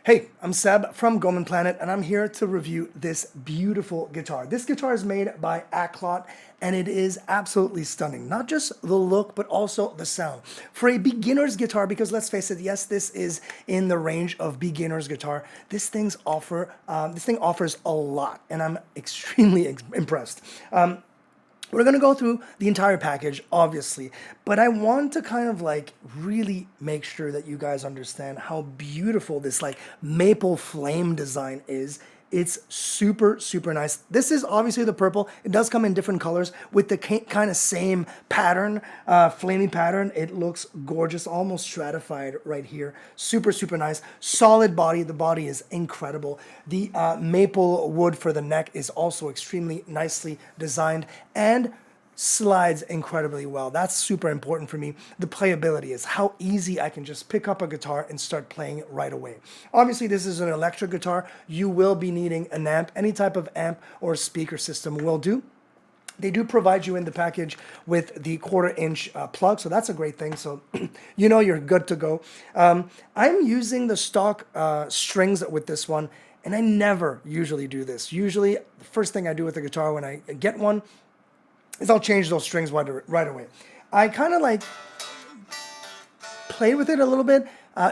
Hey, I'm Seb from Goman Planet, and I'm here to review this beautiful guitar. This guitar is made by AKLOT, and it is absolutely stunning. Not just the look, but also the sound. For a beginner's guitar, because let's face it, yes, this is in the range of beginner's guitar. This thing offers a lot, and I'm extremely impressed. We're going to go through the entire package, obviously, but I want to kind of like really make sure that you guys understand how beautiful this like maple flame design is. It's super, super nice. This is obviously the purple. It does come in different colors with the kind of same pattern, flamey pattern. It looks gorgeous, almost stratified right here. Super, super nice. Solid body. The body is incredible. The maple wood for the neck is also extremely nicely designed and slides incredibly well. That's super important for me. The playability is how easy I can just pick up a guitar and start playing it right away. Obviously, this is an electric guitar. You will be needing an amp. Any type of amp or speaker system will do. They do provide you in the package with the 1/4-inch plug, so that's a great thing. So you know you're good to go. I'm using the stock strings with this one, and I never usually do this. Usually, the first thing I do with the guitar when I get one is I'll change those strings right away. I kind of like played with it a little bit,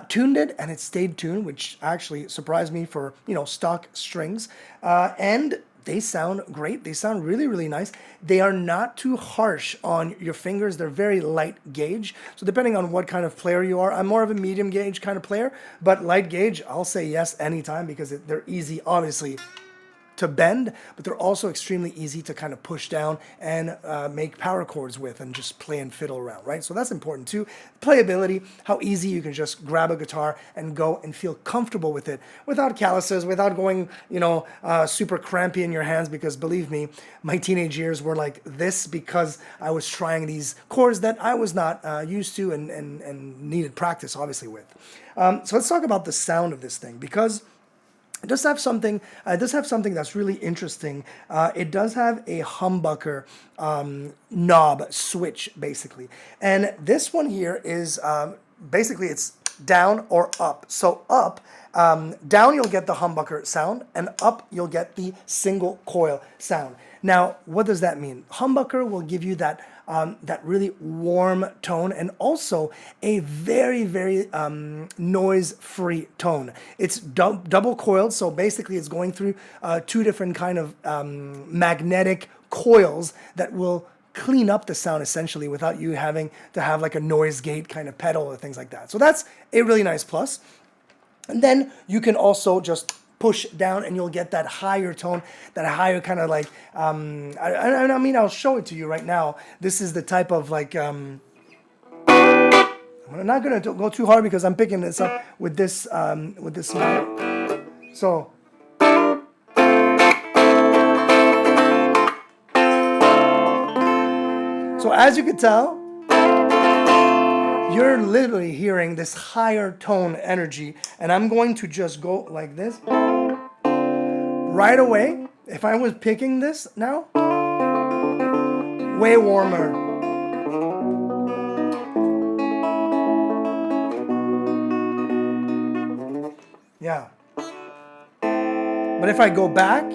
tuned it, and it stayed tuned, which actually surprised me for, stock strings. And they sound great. They sound really, really nice. They are not too harsh on your fingers. They're very light gauge. So depending on what kind of player you are, I'm more of a medium gauge kind of player, but light gauge, I'll say yes anytime because they're easy, obviously, to bend, but they're also extremely easy to kind of push down and make power chords with and just play and fiddle around, right? So that's important too. Playability, how easy you can just grab a guitar and go and feel comfortable with it without calluses, without going, super crampy in your hands, because believe me, my teenage years were like this because I was trying these chords that I was not used to and needed practice, obviously, with. So let's talk about the sound of this thing, because it does have something. That's really interesting. It does have a humbucker knob switch, basically, and this one here is basically it's down or up. So up, down you'll get the humbucker sound, and up you'll get the single coil sound. Now, what does that mean? Humbucker will give you that really warm tone, and also a very, very noise-free tone. It's double coiled, so basically it's going through two different kind of magnetic coils that will clean up the sound essentially without you having to have like a noise gate kind of pedal or things like that. So that's a really nice plus. And then you can also just push down and you'll get that higher tone, that higher kind of like, I mean, I'll show it to you right now. This is the type of like, I'm not going to go too hard because I'm picking this up with this mount. So as you can tell, you're literally hearing this higher tone energy, and I'm going to just go like this right away. If I was picking this now, way warmer. Yeah. But if I go back,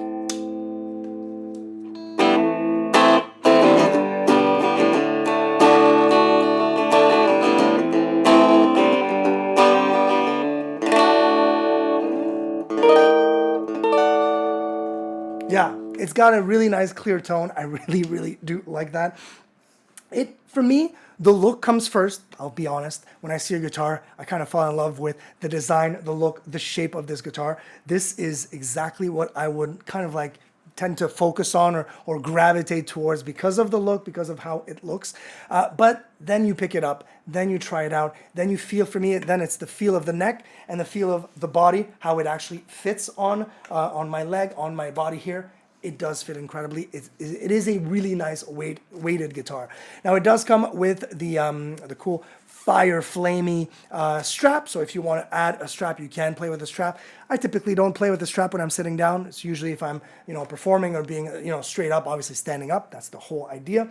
yeah, it's got a really nice clear tone. I really, really do like that. For me, the look comes first, I'll be honest. When I see a guitar, I kind of fall in love with the design, the look, the shape of this guitar. This is exactly what I would kind of like tend to focus on or gravitate towards because of the look, because of how it looks. But then you pick it up, then you try it out, then you feel, for me, then it's the feel of the neck and the feel of the body, how it actually fits on my leg, on my body here. It does fit incredibly. It is a really nice weighted guitar. Now it does come with the cool fire flamey strap. So if you want to add a strap, you can play with a strap. I typically don't play with the strap when I'm sitting down. It's usually if I'm performing or being straight up, obviously standing up. That's the whole idea.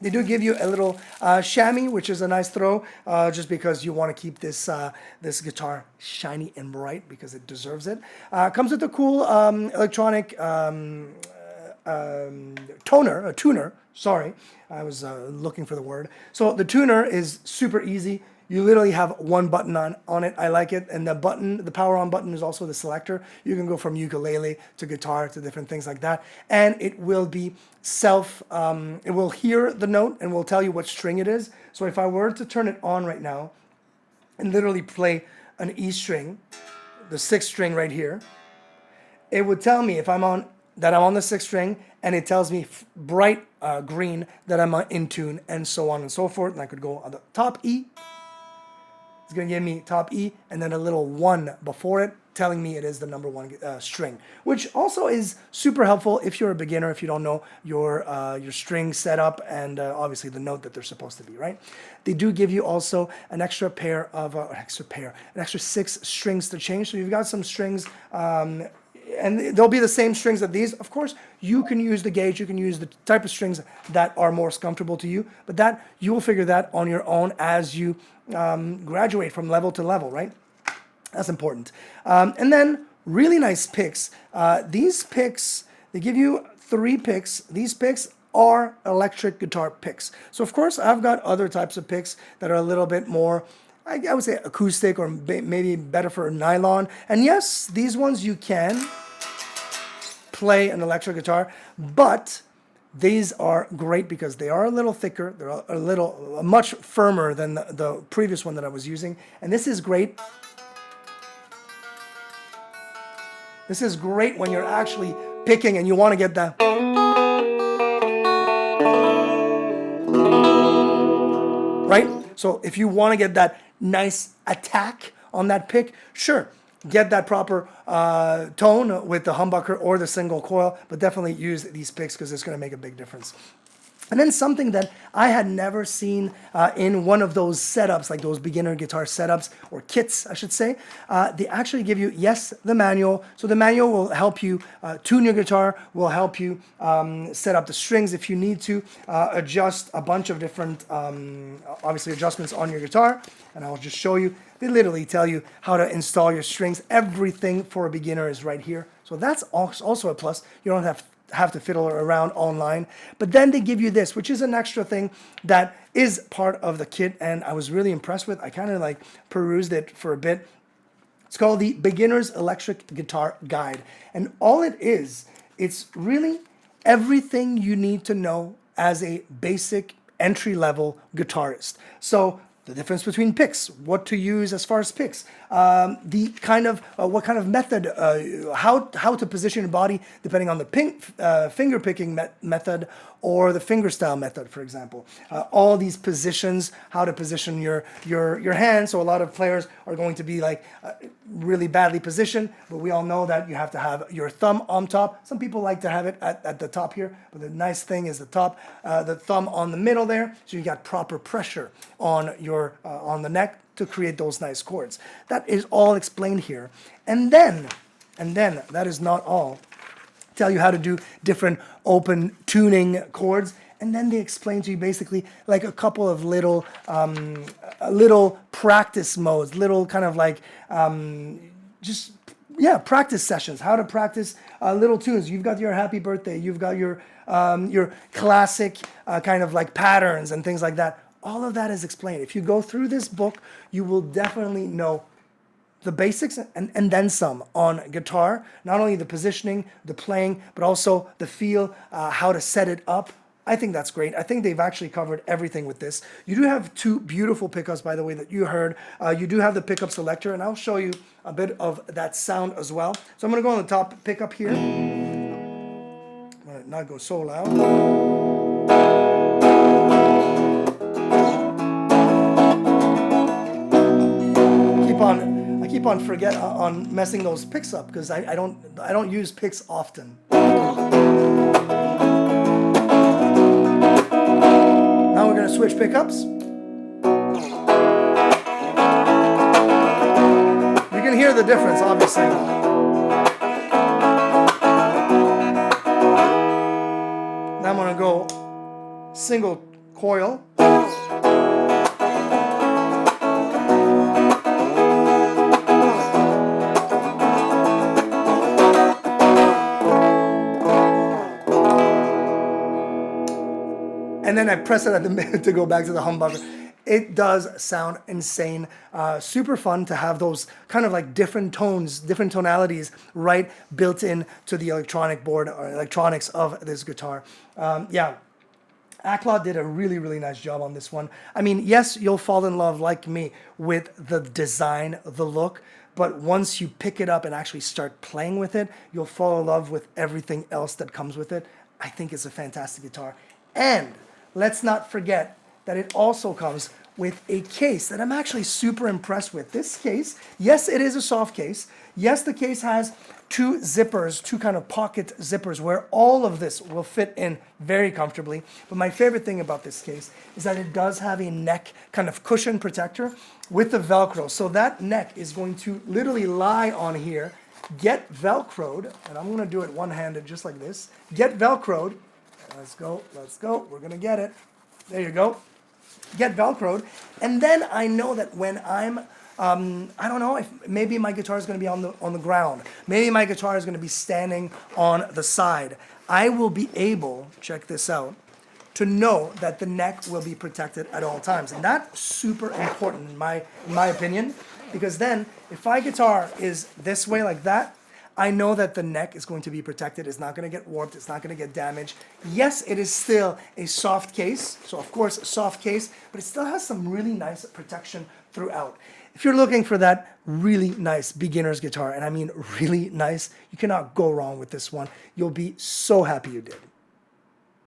They do give you a little chamois, which is a nice throw, just because you want to keep this this guitar shiny and bright because it deserves it. Comes with a cool electronic tuner. Sorry, I was looking for the word. So the tuner is super easy. You literally have one button on it. I like it. And the button, the power on button is also the selector. You can go from ukulele to guitar to different things like that. And it will be it will hear the note and will tell you what string it is. So if I were to turn it on right now and literally play an E string, the 6th string right here, it would tell me if I'm on the 6th string, and it tells me bright green that I'm in tune, and so on and so forth. And I could go on the top E. It's going to give me top E and then a little 1 before it, telling me it is the number 1 string, which also is super helpful if you're a beginner, if you don't know your string setup and obviously the note that they're supposed to be, right? They do give you also an extra pair of, an extra 6 strings to change. So you've got some strings, and they'll be the same strings as these. Of course, you can use the gauge, you can use the type of strings that are most comfortable to you, but that you will figure that on your own as you graduate from level to level, right? That's important. And then really nice picks. These picks, they give you 3 picks. These picks are electric guitar picks. So of course, I've got other types of picks that are a little bit more, I would say acoustic, or maybe better for nylon. And yes, these ones you can play an electric guitar, but these are great because they are a little thicker. They're much firmer than the previous one that I was using. And this is great. This is great when you're actually picking and you want to get that. Right? So if you want to get that nice attack on that pick, sure, get that proper tone with the humbucker or the single coil, but definitely use these picks because it's going to make a big difference. And then something that I had never seen in one of those setups, like those beginner guitar setups, or kits, I should say, they actually give you, yes, the manual. So the manual will help you tune your guitar, will help you set up the strings if you need to, adjust a bunch of different, obviously, adjustments on your guitar. And I'll just show you. They literally tell you how to install your strings. Everything for a beginner is right here. So that's also a plus. You don't have to fiddle around online. But then they give you this, which is an extra thing that is part of the kit, and I was really impressed with. I kind of like perused it for a bit. It's called the Beginner's Electric Guitar Guide. And all it is, it's really everything you need to know as a basic entry-level guitarist. So the difference between picks, what to use as far as picks, the kind of what kind of method, how to position your body depending on the finger picking method or the fingerstyle method, for example. All these positions, how to position your hand. So a lot of players are going to be like really badly positioned, but we all know that you have to have your thumb on top. Some people like to have it at the top here, but the nice thing is the thumb on the middle there, so you got proper pressure on your on the neck to create those nice chords. That is all explained here. And then that is not all. Tell you how to do different open tuning chords, and then they explain to you basically like a couple of little practice modes, little kind of like practice sessions, how to practice little tunes. You've got your happy birthday, you've got your classic kind of like patterns and things like that. All of that is explained. If you go through this book, you will definitely know the basics and then some on guitar. Not only the positioning, the playing, but also the feel, how to set it up. I think that's great. I think they've actually covered everything with this. You do have 2 beautiful pickups, by the way, that you heard. You do have the pickup selector, and I'll show you a bit of that sound as well. So I'm going to go on the top pickup here. I'm going to not go so loud. I keep on messing those picks up because I don't use picks often. Now we're going to switch pickups. You can hear the difference, obviously. Now I'm going to go single coil. And then I press it at the minute to go back to the humbucker. It does sound insane. Super fun to have those kind of like different tones, different tonalities, right, built in to the electronic board or electronics of this guitar. Yeah. AKLOT did a really, really nice job on this one. I mean, yes, you'll fall in love, like me, with the design, the look, but once you pick it up and actually start playing with it, you'll fall in love with everything else that comes with it. I think it's a fantastic guitar. And let's not forget that it also comes with a case that I'm actually super impressed with. This case, yes, it is a soft case. Yes, the case has two zippers, two kind of pocket zippers where all of this will fit in very comfortably. But my favorite thing about this case is that it does have a neck kind of cushion protector with the Velcro. So that neck is going to literally lie on here, get Velcroed, and I'm gonna do it one-handed just like this, get Velcroed. Let's go, we're gonna get it. There you go. Get Velcroed, and then I know that when I'm, I don't know, if maybe my guitar is gonna be on the ground, maybe my guitar is gonna be standing on the side, I will be able, check this out, to know that the neck will be protected at all times. And that's super important in my opinion, because then if my guitar is this way like that, I know that the neck is going to be protected. It's not going to get warped. It's not going to get damaged. Yes, it is still a soft case. So of course, a soft case, but it still has some really nice protection throughout. If you're looking for that really nice beginner's guitar, and I mean really nice, you cannot go wrong with this one. You'll be so happy you did.